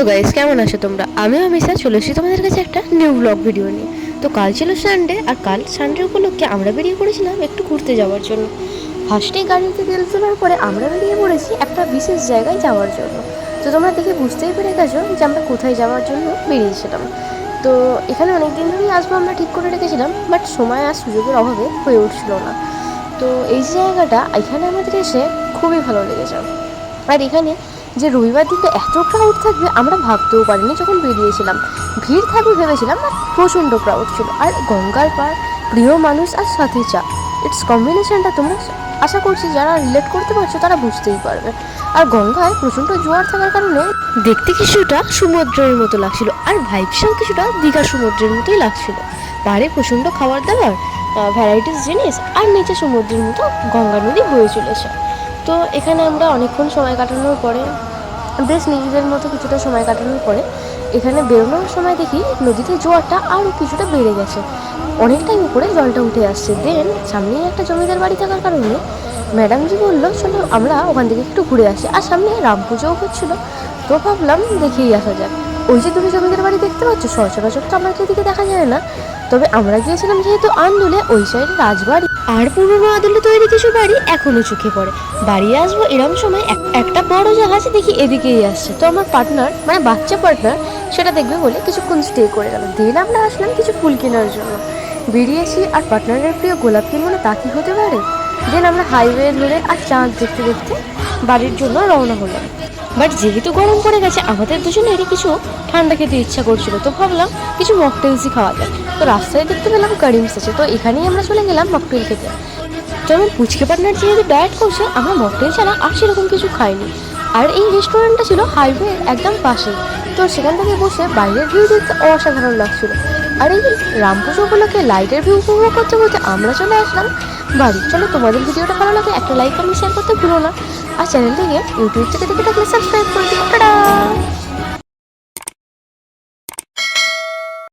Guys, কেমন আছো তোমরা? আমিও মিশা চলে এসেছি তোমাদের কাছে একটা নিউ ব্লগ ভিডিও নিয়ে। তো কাল ছিল সানডে, আর কাল সানডে উপলক্ষে আমরা বেরিয়ে পড়েছিলাম একটু ঘুরতে যাওয়ার জন্য। ফার্স্টেই গাড়িতে তেল তোলার পরে আমরা বেরিয়ে পড়েছি একটা বিশেষ জায়গায় যাওয়ার জন্য। তো তোমরা দেখে বুঝতেই পেরে গেছো যে আমরা কোথায় যাওয়ার জন্য বেরিয়েছিলাম। তো এখানে অনেক দিন ধরেই আসবো আমরা ঠিক করে রেখেছিলাম, বাট সময় আর সুযোগের অভাবে হয়ে উঠছিল না। তো এই জায়গাটা এখানে আমাদের এসে খুবই ভালো লেগেছে। আর এখানে যে রবিবার দিনটা এত ক্রাউড থাকবে আমরা ভাবতেও পারিনি যখন বেরিয়েছিলাম। ভিড় থাকবে ভেবেছিলাম, না প্রচণ্ড ক্রাউড ছিল। আর গঙ্গার পাড়, প্রিয় মানুষ আর সাথে চা, ইটস কম্বিনেশনটা তোমরা আশা করছি যারা রিলেট করতে পারছো তারা বুঝতেই পারবে। আর গঙ্গায় প্রচণ্ড জোয়ার থাকার কারণে দেখতে কিছুটা সমুদ্রের মতো লাগছিল, আর ভাইবসটাও কিছুটা দীঘার সমুদ্রের মতোই লাগছিল। পাড়ে প্রচণ্ড খাবার দাবার, ভ্যারাইটিস জিনিস, আর নিচে সমুদ্রের মতো গঙ্গা নদী বয়ে চলেছে। তো এখানে আমরা অনেকক্ষণ সময় কাটানোর পরে, বেশ নিজেদের মতো কিছুটা সময় কাটানোর পরে এখানে বেরোনোর সময় দেখি নদীতে জোয়ারটা আরও কিছুটা বেড়ে গেছে, অনেকটাই উপরে জলটা উঠে আসছে। দেন সামনেই একটা জমিদার বাড়ি থাকার কারণে ম্যাডামজি বললো চলো আমরা ওখান থেকে একটু ঘুরে আসি, আর সামনে রাম পুজোও হচ্ছিলো। তো ভাবলাম দেখেই আসা যাক। ওই যে দুটো জমিদার বাড়ি দেখতে পাচ্ছ, সচরাচর তো আমাকে এদিকে দেখা যায় না, তবে আমরা গিয়েছিলাম যেহেতু আন্দুলে, ওই সাইডে রাজবাড়ি আর পুরনো আদলে তৈরি কিছু বাড়ি এখনো চোখে পড়ে। বাড়ি আসবো এরকম সময় একটা বড় জাহাজ দেখি এদিকেই আসছে। তো আমার পার্টনার, মানে বাচ্চা পার্টনার, সেটা দেখবে বলে কিছুক্ষণ স্টে করে গেল। দিন আমরা আসলাম কিছু ফুল কেনার জন্য, বেরিয়েছি। আর পার্টনারের প্রিয় গোলাপ কিনবো না তা কি হতে পারে। দেন আমরা হাইওয়ে ধরে আর চাঁদ দেখতে দেখতে বাড়ির জন্য রওনা হলাম। বাট যেহেতু গরম পড়ে গেছে আমাদের দুজনেরই কিছু ঠান্ডা খেতে ইচ্ছা করছিল, তো ভাবলাম কিছু মকটেলসই খাওয়া যায়। তো রাস্তায় দেখতে পেলাম কারিমস আছে, তো এখানেই আমরা চলে গেলাম মকটেল খেতে। তো আমার পুচকে পার্টনার যেহেতু ডায়েট করছে, আমরা মকটেল ছাড়া আর সেরকম কিছু খাইনি। আর এই রেস্টুরেন্টটা ছিল হাইওয়ের একদম পাশেই। তো সেখান থেকে বসে বাইরের ভিউ দেখতে অসাধারণ লাগছিল। আর এই রাম পুজো উপলক্ষে লাইটের ভিউ উপভোগ করতে করতে আমরা চলে আসলাম বাড়ি। চলো, তোমাদের ভিডিওটা ভালো লাগে একটা লাইক কমেন্ট শেয়ার করতে ভুলো না। আর চ্যানেলটিকে ইউটিউব থেকে দেখে থাকলে সাবস্ক্রাইব করে দিও। টাটা।